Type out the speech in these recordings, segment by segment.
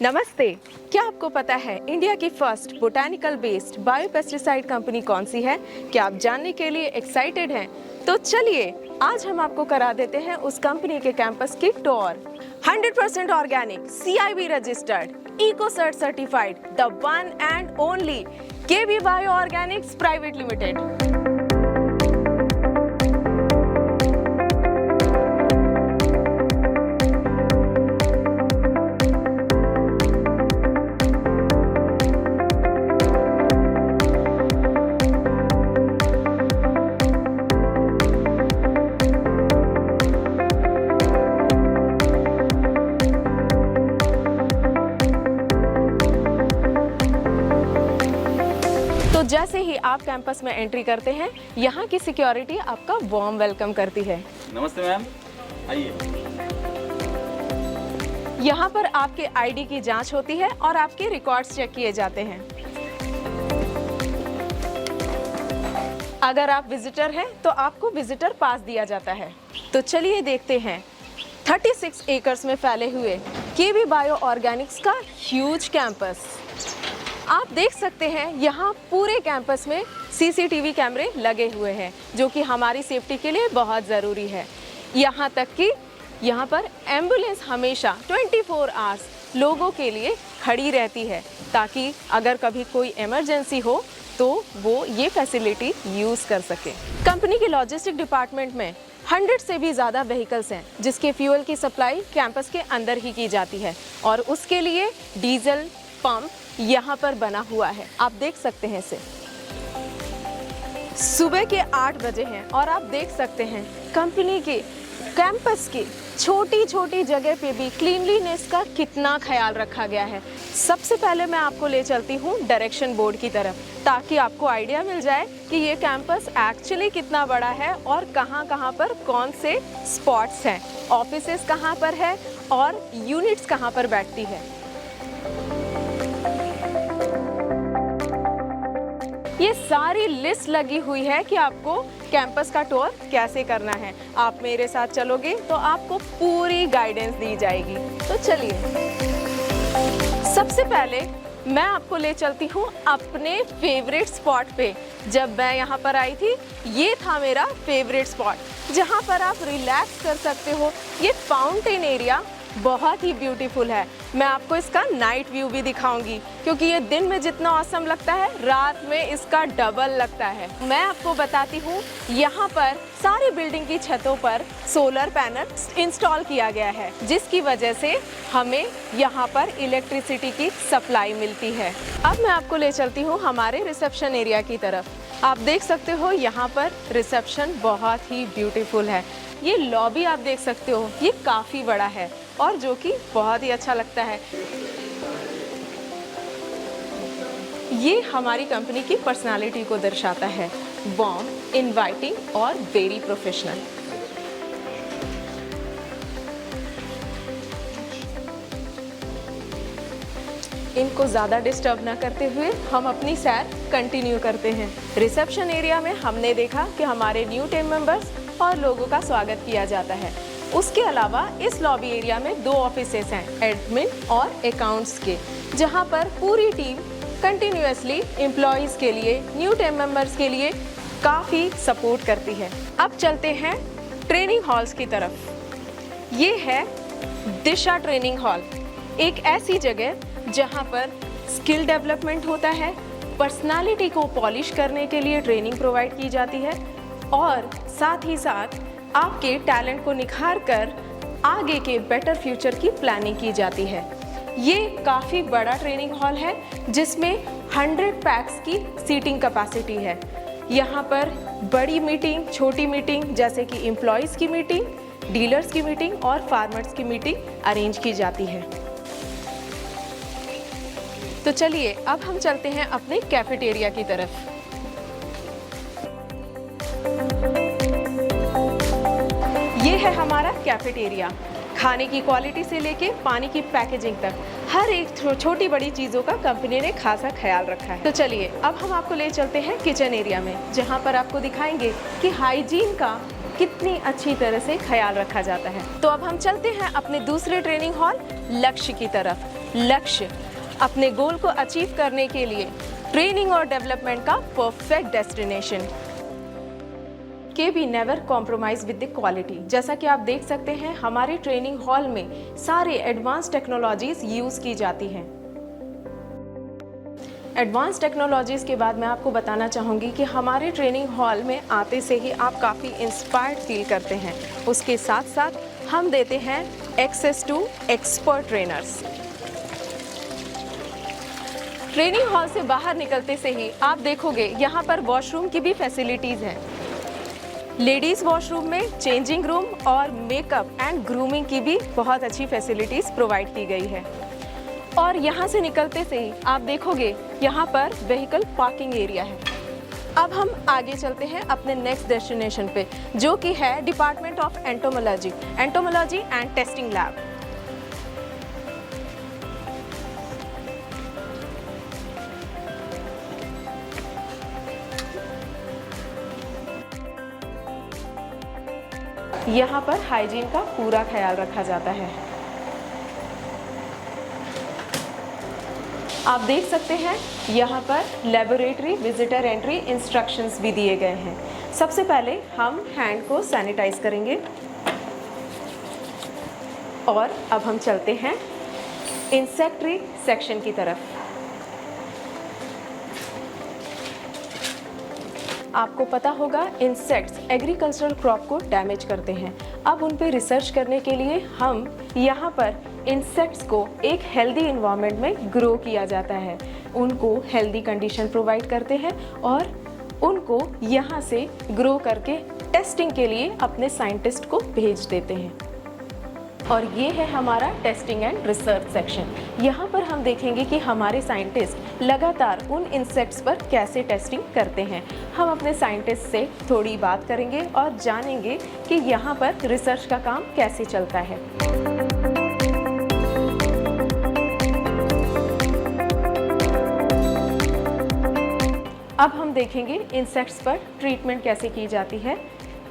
नमस्ते। क्या आपको पता है इंडिया की first botanical based biopesticide company कौन सी है? क्या आप जानने के लिए एक्साइटेड हैं? तो चलिए आज हम आपको करा देते हैं उस कंपनी के कैंपस की tour. 100% organic, CIB registered, Ecocert certified, the one and only KB bio organics private limited. तो जैसे ही आप कैंपस में एंट्री करते हैं, यहाँ की सिक्योरिटी आपका वार्म वेलकम करती है। नमस्ते मैम, आइए। यहाँ पर आपके ID की जांच होती है और आपके रिकॉर्ड्स चेक किए जाते हैं। अगर आप विजिटर हैं तो आपको विजिटर पास दिया जाता है। तो चलिए देखते हैं 36 एकर्स में फैले हुए KB बायो ऑर्गेनिक्स का ह्यूज कैंपस। आप देख सकते हैं यहाँ पूरे कैंपस में CCTV कैमरे लगे हुए हैं, जो कि हमारी सेफ्टी के लिए बहुत ज़रूरी है। यहाँ तक कि यहाँ पर एम्बुलेंस हमेशा 24 आवर्स लोगों के लिए खड़ी रहती है, ताकि अगर कभी कोई इमरजेंसी हो तो वो ये फैसिलिटी यूज़ कर सके। कंपनी के लॉजिस्टिक डिपार्टमेंट में 100 से भी ज़्यादा व्हीकल्स हैं, जिसके फ्यूल की सप्लाई कैंपस के अंदर ही की जाती है और उसके लिए डीजल पंप यहाँ पर बना हुआ है। आप देख सकते हैं इसे। सुबह के 8 बजे हैं और आप देख सकते हैं कंपनी के कैंपस की छोटी छोटी जगह पे भी क्लीनलीनेस का कितना ख्याल रखा गया है। सबसे पहले मैं आपको ले चलती हूँ डायरेक्शन बोर्ड की तरफ, ताकि आपको आइडिया मिल जाए कि ये कैंपस एक्चुअली कितना बड़ा है और कहाँ कहाँ पर कौन से स्पॉट्स हैं, ऑफिसेस कहाँ पर है और यूनिट्स कहाँ पर बैठती है। ये सारी लिस्ट लगी हुई है कि आपको कैंपस का टूर कैसे करना है। आप मेरे साथ चलोगे तो आपको पूरी गाइडेंस दी जाएगी। तो चलिए, सबसे पहले मैं आपको ले चलती हूँ अपने फेवरेट स्पॉट पे। जब मैं यहाँ पर आई थी, ये था मेरा फेवरेट स्पॉट, जहाँ पर आप रिलैक्स कर सकते हो। ये फाउंटेन एरिया बहुत ही ब्यूटीफुल है। मैं आपको इसका नाइट व्यू भी दिखाऊंगी, क्योंकि ये दिन में जितना ऑसम लगता है, रात में इसका डबल लगता है। मैं आपको बताती हूँ, यहाँ पर सारी बिल्डिंग की छतों पर सोलर पैनल इंस्टॉल किया गया है, जिसकी वजह से हमें यहाँ पर इलेक्ट्रिसिटी की सप्लाई मिलती है। अब मैं आपको ले चलती हूँ हमारे रिसेप्शन एरिया की तरफ। आप देख सकते हो यहाँ पर रिसेप्शन बहुत ही ब्यूटीफुल है। ये लॉबी आप देख सकते हो, ये काफ़ी बड़ा है और जो कि बहुत ही अच्छा लगता है। ये हमारी कंपनी की पर्सनालिटी को दर्शाता है, वार्म, इनवाइटिंग और वेरी प्रोफेशनल। इनको ज़्यादा डिस्टर्ब ना करते हुए हम अपनी सैर कंटिन्यू करते हैं। रिसेप्शन एरिया में हमने देखा कि हमारे न्यू टीम मेंबर्स और लोगों का स्वागत किया जाता है। उसके अलावा इस लॉबी एरिया में 2 ऑफिसेस हैं, एडमिन और अकाउंट्स के, जहां पर पूरी टीम कंटिन्यूअसली एम्प्लॉयज़ के लिए, न्यू टीम मेंबर्स के लिए काफ़ी सपोर्ट करती है। अब चलते हैं ट्रेनिंग हॉल्स की तरफ। ये है दिशा ट्रेनिंग हॉल, एक ऐसी जगह जहां पर स्किल डेवलपमेंट होता है, पर्सनालिटी को पॉलिश करने के लिए ट्रेनिंग प्रोवाइड की जाती है और साथ ही साथ आपके टैलेंट को निखार कर आगे के बेटर फ्यूचर की प्लानिंग की जाती है। ये काफ़ी बड़ा ट्रेनिंग हॉल है, जिसमें 100 पैक्स की सीटिंग कैपेसिटी है। यहाँ पर बड़ी मीटिंग, छोटी मीटिंग, जैसे कि एम्प्लॉयज़ की मीटिंग, डीलर्स की मीटिंग और फार्मर्स की मीटिंग अरेंज की जाती है। तो चलिए अब हम चलते हैं अपने कैफेटेरिया की तरफ। ये है हमारा कैफेटेरिया। खाने की क्वालिटी से लेके पानी की पैकेजिंग तक हर एक छोटी बड़ी चीज़ों का कंपनी ने खासा ख्याल रखा है। तो चलिए अब हम आपको ले चलते हैं किचन एरिया में, जहाँ पर आपको दिखाएंगे कि हाइजीन का कितनी अच्छी तरह से ख्याल रखा जाता है। तो अब हम चलते हैं अपने दूसरे ट्रेनिंग हॉल लक्ष्य की तरफ। लक्ष्य, अपने गोल को अचीव करने के लिए ट्रेनिंग और डेवलपमेंट का perfect destination. KB never compromise with the quality. जैसा कि आप देख सकते हैं हमारे ट्रेनिंग हॉल में सारे एडवांस टेक्नोलॉजीज यूज की जाती हैं। एडवांस टेक्नोलॉजीज के बाद मैं आपको बताना चाहूँगी कि हमारे ट्रेनिंग हॉल में आते से ही आप काफ़ी इंस्पायर्ड फील करते हैं। उसके साथ साथ हम देते हैं access to expert trainers. Training hall से बाहर निकलते से ही आप देखोगे यहाँ पर वॉशरूम की भी फैसिलिटीज़ हैं। लेडीज़ वॉशरूम में चेंजिंग रूम और मेकअप एंड ग्रूमिंग की भी बहुत अच्छी फैसिलिटीज़ प्रोवाइड की गई है। और यहाँ से निकलते से ही आप देखोगे यहाँ पर व्हीकल पार्किंग एरिया है। अब हम आगे चलते हैं अपने नेक्स्ट डेस्टिनेशन पे, जो कि है department of entomology and testing lab. यहाँ पर हाइजीन का पूरा ख्याल रखा जाता है। आप देख सकते हैं यहाँ पर लेबोरेटरी विजिटर एंट्री इंस्ट्रक्शंस भी दिए गए हैं। सबसे पहले हम हैंड को सैनिटाइज करेंगे और अब हम चलते हैं इंसेक्ट्री सेक्शन की तरफ। आपको पता होगा इंसेक्ट्स एग्रीकल्चरल क्रॉप को डैमेज करते हैं। अब उन पे रिसर्च करने के लिए हम यहाँ पर इंसेक्ट्स को एक हेल्दी इन्वायरमेंट में ग्रो किया जाता है। उनको हेल्दी कंडीशन प्रोवाइड करते हैं और उनको यहाँ से ग्रो करके टेस्टिंग के लिए अपने साइंटिस्ट को भेज देते हैं। और ये है हमारा टेस्टिंग एंड रिसर्च सेक्शन। यहाँ पर हम देखेंगे कि हमारे साइंटिस्ट लगातार उन इंसेक्ट्स पर कैसे टेस्टिंग करते हैं। हम अपने साइंटिस्ट से थोड़ी बात करेंगे और जानेंगे कि यहाँ पर रिसर्च का काम कैसे चलता है। अब हम देखेंगे इंसेक्ट्स पर ट्रीटमेंट कैसे की जाती है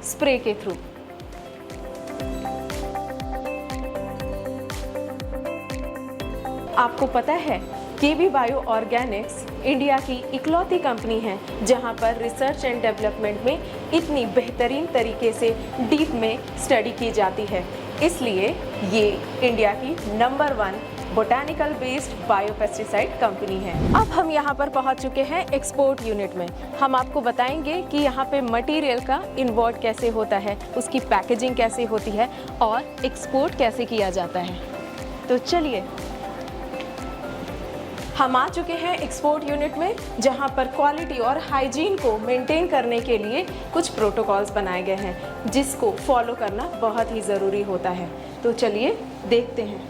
स्प्रे के थ्रू। आपको पता है KB बायो ऑर्गेनिक्स इंडिया की इकलौती कंपनी है जहां पर रिसर्च एंड डेवलपमेंट में इतनी बेहतरीन तरीके से डीप में स्टडी की जाती है। इसलिए ये इंडिया की number 1 botanical based biopesticide company है। अब हम यहाँ पर पहुँच चुके हैं एक्सपोर्ट यूनिट में। हम आपको बताएंगे कि यहाँ पे मटेरियल का इन्वर्ट कैसे होता है, उसकी पैकेजिंग कैसे होती है और एक्सपोर्ट कैसे किया जाता है। तो चलिए, हम आ चुके हैं एक्सपोर्ट यूनिट में जहां पर क्वालिटी और हाइजीन को मेंटेन करने के लिए कुछ प्रोटोकॉल्स बनाए गए हैं जिसको फॉलो करना बहुत ही ज़रूरी होता है। तो चलिए देखते हैं।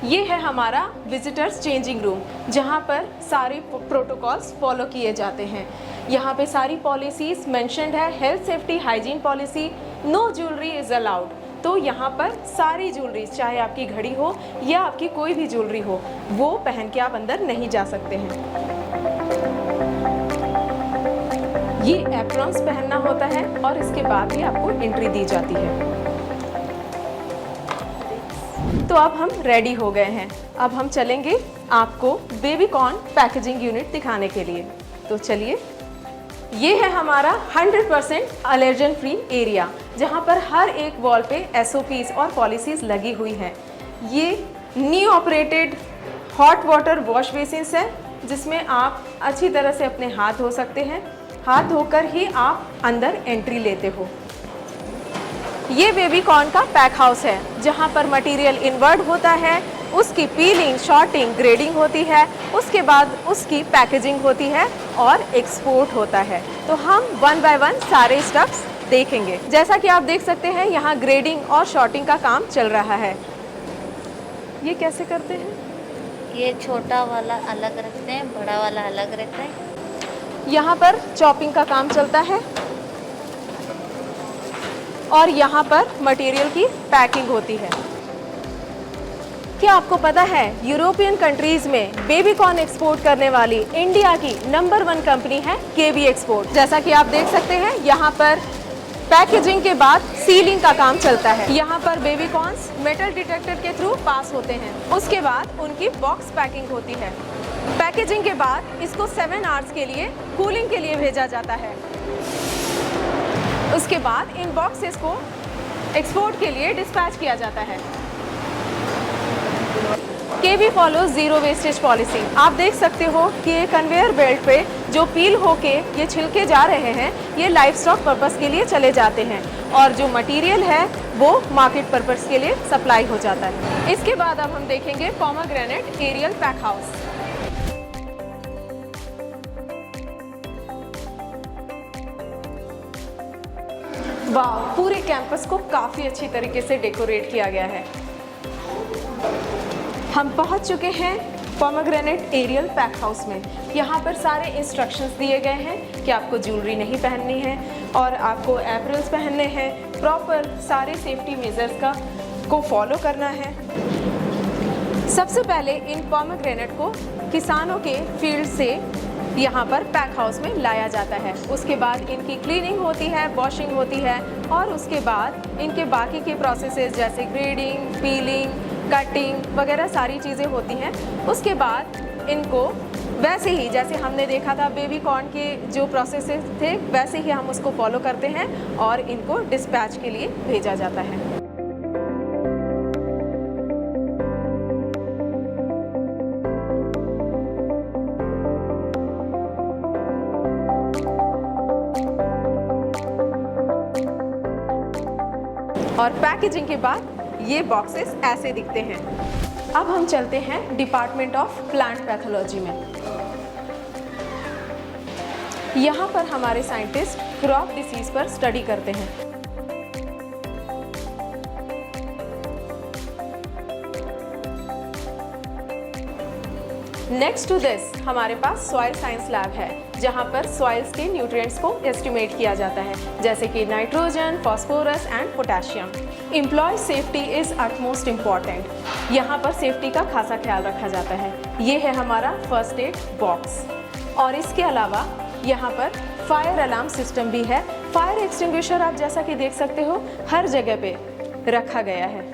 ये है हमारा विजिटर्स चेंजिंग रूम जहां पर सारे प्रोटोकॉल्स फॉलो किए जाते हैं। यहाँ पे सारी पॉलिसीज़ मेंशन्ड है। Health safety hygiene policy, no jewellery is allowed. तो यहाँ पर सारी ज्वेलरी, चाहे आपकी घड़ी हो या आपकी कोई भी ज्वेलरी हो, वो पहन के आप अंदर नहीं जा सकते हैं। ये एप्रॉन्स पहनना होता है और इसके बाद ही आपको एंट्री दी जाती है। तो अब हम रेडी हो गए हैं। अब हम चलेंगे आपको बेबीकॉर्न पैकेजिंग यूनिट दिखाने के लिए। तो चलिए, ये है हमारा 100% एलर्जन फ्री एरिया जहाँ पर हर एक वॉल पे SOPs और पॉलिसीज़ लगी हुई हैं। ये knee operated hot water wash basins है जिसमें आप अच्छी तरह से अपने हाथ धो सकते हैं। हाथ धोकर ही आप अंदर एंट्री लेते हो। ये बेबीकॉर्न का पैक हाउस है जहाँ पर मटेरियल इन्वर्ट होता है, उसकी पीलिंग, शॉर्टिंग, ग्रेडिंग होती है, उसके बाद उसकी पैकेजिंग होती है और एक्सपोर्ट होता है। तो हम 1 बाय 1 सारे स्टेप्स देखेंगे। जैसा कि आप देख सकते हैं यहाँ ग्रेडिंग और शॉर्टिंग का काम चल रहा है। ये कैसे करते हैं? ये छोटा वाला अलग रखते हैं, बड़ा वाला अलग रहता है। यहाँ पर चॉपिंग का काम चलता है और यहाँ पर मटेरियल की पैकिंग होती है। क्या आपको पता है यूरोपियन कंट्रीज में बेबीकॉर्न एक्सपोर्ट करने वाली इंडिया की नंबर 1 कंपनी है KB एक्सपोर्ट। जैसा कि आप देख सकते हैं यहाँ पर पैकेजिंग के बाद सीलिंग का काम चलता है। यहाँ पर बेबी कॉर्न्स मेटल डिटेक्टर के थ्रू पास होते हैं। उसके बाद उनकी बॉक्स पैकिंग होती है। पैकेजिंग के बाद इसको 7 आवर्स के लिए कूलिंग के लिए भेजा जाता है। उसके बाद इन बॉक्सेस को एक्सपोर्ट के लिए डिस्पैच किया जाता है। केवी फॉलो जीरो वेस्टेज पॉलिसी। आप देख सकते हो कि ये कन्वेयर बेल्ट पे जो पील होके ये छिलके जा रहे हैं, ये लाइफ स्टॉक पर्पस के लिए चले जाते हैं और जो मटेरियल है वो मार्केट पर्पस के लिए सप्लाई हो जाता है। इसके बाद अब हम देखेंगे पोमेग्रेनेट एरियल पैक हाउस। वाह, पूरे कैंपस को काफ़ी अच्छी तरीके से डेकोरेट किया गया है। हम पहुंच चुके हैं पोमेग्रेनेट एरियल पैक हाउस में। यहाँ पर सारे इंस्ट्रक्शंस दिए गए हैं कि आपको ज्वेलरी नहीं पहननी है और आपको एप्रल्स पहनने हैं। प्रॉपर सारे सेफ्टी मेजर्स को फॉलो करना है। सबसे पहले इन पोमेग्रेनेट को किसानों के फील्ड से यहाँ पर पैक हाउस में लाया जाता है। उसके बाद इनकी क्लीनिंग होती है, वॉशिंग होती है और उसके बाद इनके बाकी के प्रोसेसेस जैसे ग्रेडिंग, पीलिंग, कटिंग वगैरह सारी चीज़ें होती हैं। उसके बाद इनको वैसे ही जैसे हमने देखा था बेबी कॉर्न के जो प्रोसेसेस थे वैसे ही हम उसको फॉलो करते हैं और इनको डिस्पैच के लिए भेजा जाता है। और पैकेजिंग के बाद ये बॉक्सेस ऐसे दिखते हैं। अब हम चलते हैं डिपार्टमेंट ऑफ प्लांट पैथोलॉजी में। यहाँ पर हमारे साइंटिस्ट क्रॉप डिसीज पर स्टडी करते हैं। नेक्स्ट टू दिस हमारे पास सॉइल साइंस लैब है, जहाँ पर सॉइल्स के न्यूट्रिएंट्स को एस्टिमेट किया जाता है, जैसे कि nitrogen, phosphorus and potassium. Employ safety is utmost important. यहाँ पर सेफ्टी का खासा ख्याल रखा जाता है। ये है हमारा फर्स्ट एड बॉक्स और इसके अलावा यहाँ पर फायर अलार्म सिस्टम भी है। फायर एक्सटिंग्विशर आप जैसा कि देख सकते हो हर जगह पे रखा गया है।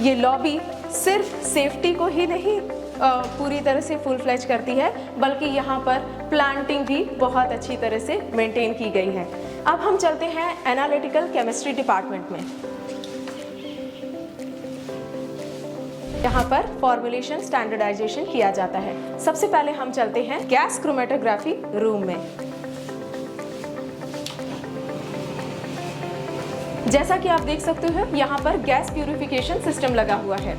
ये लॉबी सिर्फ सेफ्टी को ही नहीं पूरी तरह से फुल फ्लेज करती है, बल्कि यहाँ पर प्लांटिंग भी बहुत अच्छी तरह से मेंटेन की गई है। अब हम चलते हैं एनालिटिकल केमिस्ट्री डिपार्टमेंट में। यहाँ पर फॉर्मुलेशन स्टैंडर्डाइजेशन किया जाता है। सबसे पहले हम चलते हैं गैस क्रोमेटोग्राफी रूम में। जैसा कि आप देख सकते हो यहाँ पर गैस प्यूरिफिकेशन सिस्टम लगा हुआ है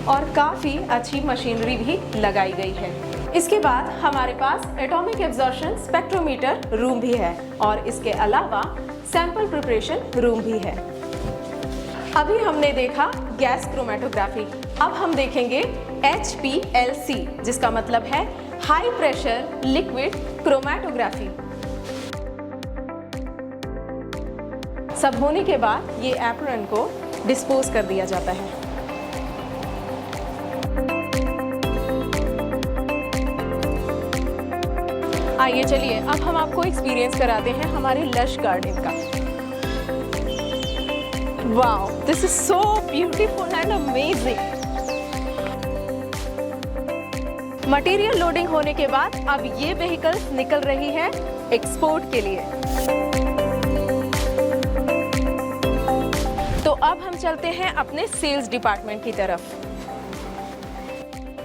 और काफ़ी अच्छी मशीनरी भी लगाई गई है। इसके बाद हमारे पास एटॉमिक एब्जॉर्प्शन स्पेक्ट्रोमीटर रूम भी है और इसके अलावा सैंपल प्रिपरेशन रूम भी है। अभी हमने देखा गैस क्रोमेटोग्राफी, अब हम देखेंगे HPLC, जिसका मतलब है हाई प्रेशर लिक्विड क्रोमेटोग्राफी। सब होने के बाद ये एप्रन को डिस्पोज कर दिया जाता है। आइए चलिए अब हम आपको एक्सपीरियंस कराते हैं हमारे लश गार्डन का। Wow, this is so beautiful and amazing. Material loading होने के बाद अब ये व्हीकल्स निकल रही है एक्सपोर्ट के लिए। तो अब हम चलते हैं अपने सेल्स डिपार्टमेंट की तरफ।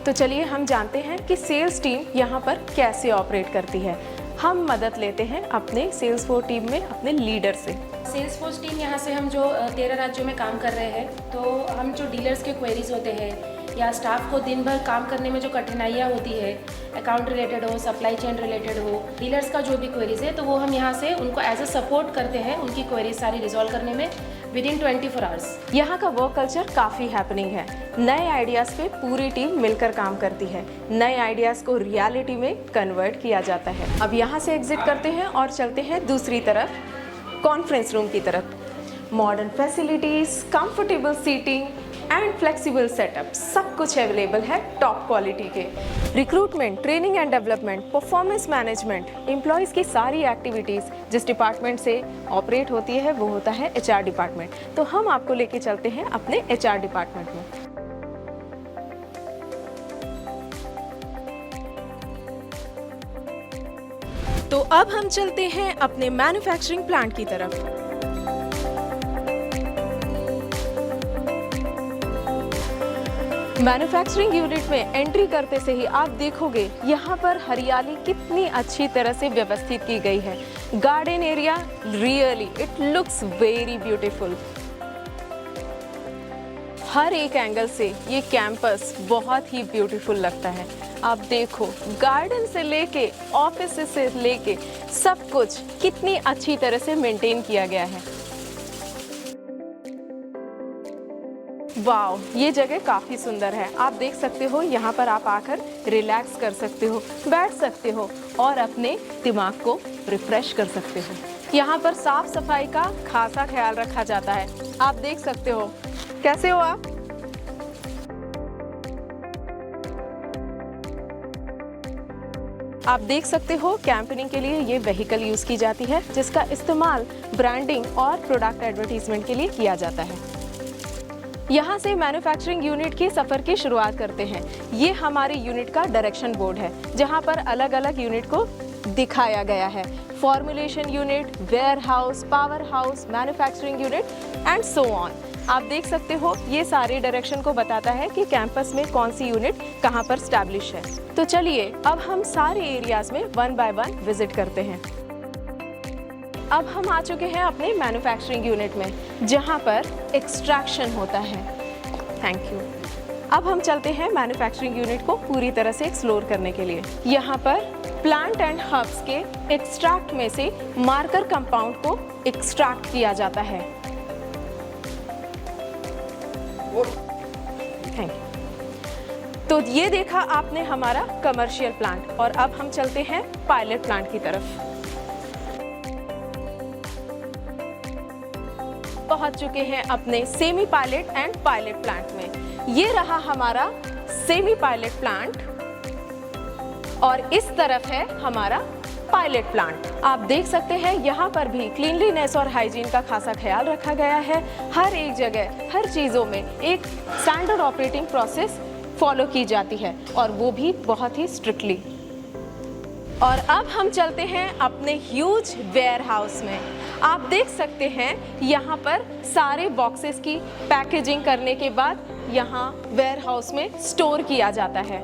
तो चलिए हम जानते हैं कि सेल्स टीम यहाँ पर कैसे ऑपरेट करती है। हम मदद लेते हैं अपने सेल्स फोर्स टीम में अपने लीडर से। सेल्स फोर्स टीम यहाँ से हम जो 13 राज्यों में काम कर रहे हैं, तो हम जो डीलर्स के क्वेरीज होते हैं या स्टाफ को दिन भर काम करने में जो कठिनाइयाँ होती है, अकाउंट रिलेटेड हो, सप्लाई चेन रिलेटेड हो, डीलर्स का जो भी क्वेरीज है, तो वो हम यहाँ से उनको एज ए सपोर्ट करते हैं उनकी क्वेरीज सारी रिजॉल्व करने में विदिन 24 आवर्स। यहाँ का वर्क कल्चर काफ़ी हैपनिंग है। नए आइडियाज़ पे पूरी टीम मिलकर काम करती है। नए आइडियाज़ को रियलिटी में कन्वर्ट किया जाता है। अब यहाँ से एग्जिट करते हैं और चलते हैं दूसरी तरफ, कॉन्फ्रेंस रूम की तरफ। Modern facilities, comfortable seating, and flexible setup, सब कुछ अवेलेबल है टॉप क्वालिटी के। Recruitment, training and development, performance management, employees की सारी एक्टिविटीज़ जिस डिपार्टमेंट से ऑपरेट होती है वो होता है HR डिपार्टमेंट। तो हम आपको लेके चलते हैं अपने HR डिपार्टमेंट में। तो अब हम चलते हैं अपने मैन्युफैक्चरिंग प्लांट की तरफ। मैन्युफैक्चरिंग यूनिट में एंट्री करते से ही आप देखोगे यहाँ पर हरियाली कितनी अच्छी तरह से व्यवस्थित की गई है। Garden area, really it looks very beautiful. हर एक एंगल से ये कैंपस बहुत ही ब्यूटीफुल लगता है। आप देखो, गार्डन से लेके ऑफिस से लेके सब कुछ कितनी अच्छी तरह से मेंटेन किया गया है। वाओ, ये जगह काफ़ी सुंदर है। आप देख सकते हो, यहाँ पर आप आकर रिलैक्स कर सकते हो, बैठ सकते हो और अपने दिमाग को रिफ्रेश कर सकते हो। यहाँ पर साफ सफाई का खासा ख्याल रखा जाता है। आप देख सकते हो। कैसे हो आप? आप देख सकते हो, कैंपेनिंग के लिए ये व्हीकल यूज़ की जाती है जिसका इस्तेमाल ब्रांडिंग और प्रोडक्ट एडवर्टीजमेंट के लिए किया जाता है। यहाँ से मैन्युफैक्चरिंग यूनिट के सफ़र की शुरुआत करते हैं। ये हमारे यूनिट का डायरेक्शन बोर्ड है जहाँ पर अलग अलग यूनिट को दिखाया गया है। Formulation unit, warehouse, powerhouse, manufacturing unit and so on. आप देख सकते हो, ये सारे डायरेक्शन को बताता है कि कैंपस में कौन सी यूनिट कहाँ पर स्टैब्लिश है। तो चलिए अब हम सारे एरियाज में 1 बाय 1 विजिट करते हैं। अब हम आ चुके हैं अपने मैन्युफैक्चरिंग यूनिट में जहाँ पर एक्सट्रैक्शन होता है। Thank you. अब हम चलते हैं मैन्युफैक्चरिंग यूनिट को पूरी तरह से एक्सप्लोर करने के लिए। यहाँ पर प्लांट एंड हर्ब्स के एक्सट्रैक्ट में से मार्कर कंपाउंड को एक्सट्रैक्ट किया जाता है। Thank you. तो ये देखा आपने हमारा कमर्शियल प्लांट, और अब हम चलते हैं पायलट प्लांट की तरफ। पहुंच चुके हैं अपने semi pilot and pilot plant में। ये रहा हमारा सेमी पायलट प्लांट और इस तरफ है हमारा पायलट प्लांट। आप देख सकते हैं यहाँ पर भी क्लीनलीनेस और हाइजीन का खासा ख्याल रखा गया है। हर एक जगह, हर चीज़ों में एक स्टैंडर्ड ऑपरेटिंग प्रोसेस फॉलो की जाती है और वो भी बहुत ही स्ट्रिक्टली। और अब हम चलते हैं अपने ह्यूज वेयर हाउस में। आप देख सकते हैं यहाँ पर सारे बॉक्सेस की पैकेजिंग करने के बाद यहाँ वेयर हाउस में स्टोर किया जाता है।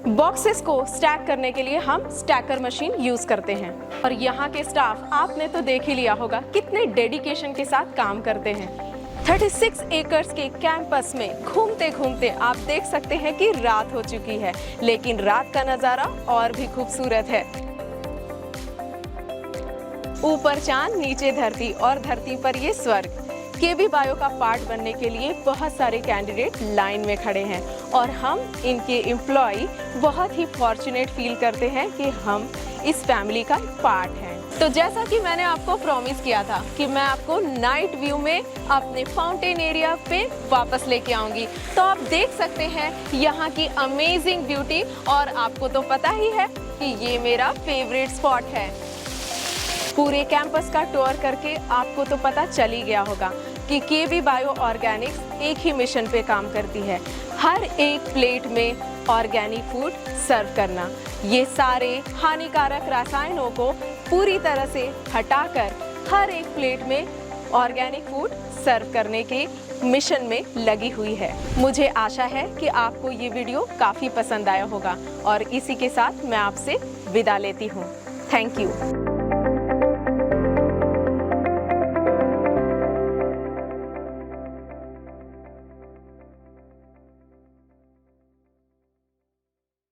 बॉक्सेस को स्टैक करने के लिए हम स्टैकर मशीन यूज करते हैं और यहाँ के स्टाफ आपने तो देख ही लिया होगा कितने डेडिकेशन के साथ काम करते हैं। 36 एकर्स के कैंपस में घूमते घूमते आप देख सकते हैं कि रात हो चुकी है, लेकिन रात का नज़ारा और भी खूबसूरत है। ऊपर चांद, नीचे धरती और धरती पर ये स्वर्ग। केबी बायो का पार्ट बनने के लिए बहुत सारे कैंडिडेट लाइन में खड़े हैं और हम इनके एम्प्लॉय बहुत ही फॉर्चुनेट फील करते हैं कि हम इस फैमिली का पार्ट हैं। तो जैसा कि मैंने आपको प्रॉमिस किया था कि मैं आपको नाइट व्यू में अपने फाउंटेन एरिया पे वापस लेके आऊंगी, तो आप देख सकते हैं यहाँ की अमेजिंग ब्यूटी। और आपको तो पता ही है कि ये मेरा फेवरेट स्पॉट है। पूरे कैंपस का टूर करके आपको तो पता चल ही गया होगा कि केबी बायो ऑर्गेनिक्स एक ही मिशन पे काम करती है, हर एक प्लेट में ऑर्गेनिक फूड सर्व करना। ये सारे हानिकारक रसायनों को पूरी तरह से हटाकर हर एक प्लेट में ऑर्गेनिक फूड सर्व करने के मिशन में लगी हुई है। मुझे आशा है कि आपको ये वीडियो काफ़ी पसंद आया होगा और इसी के साथ मैं आपसे विदा लेती हूँ। Thank you.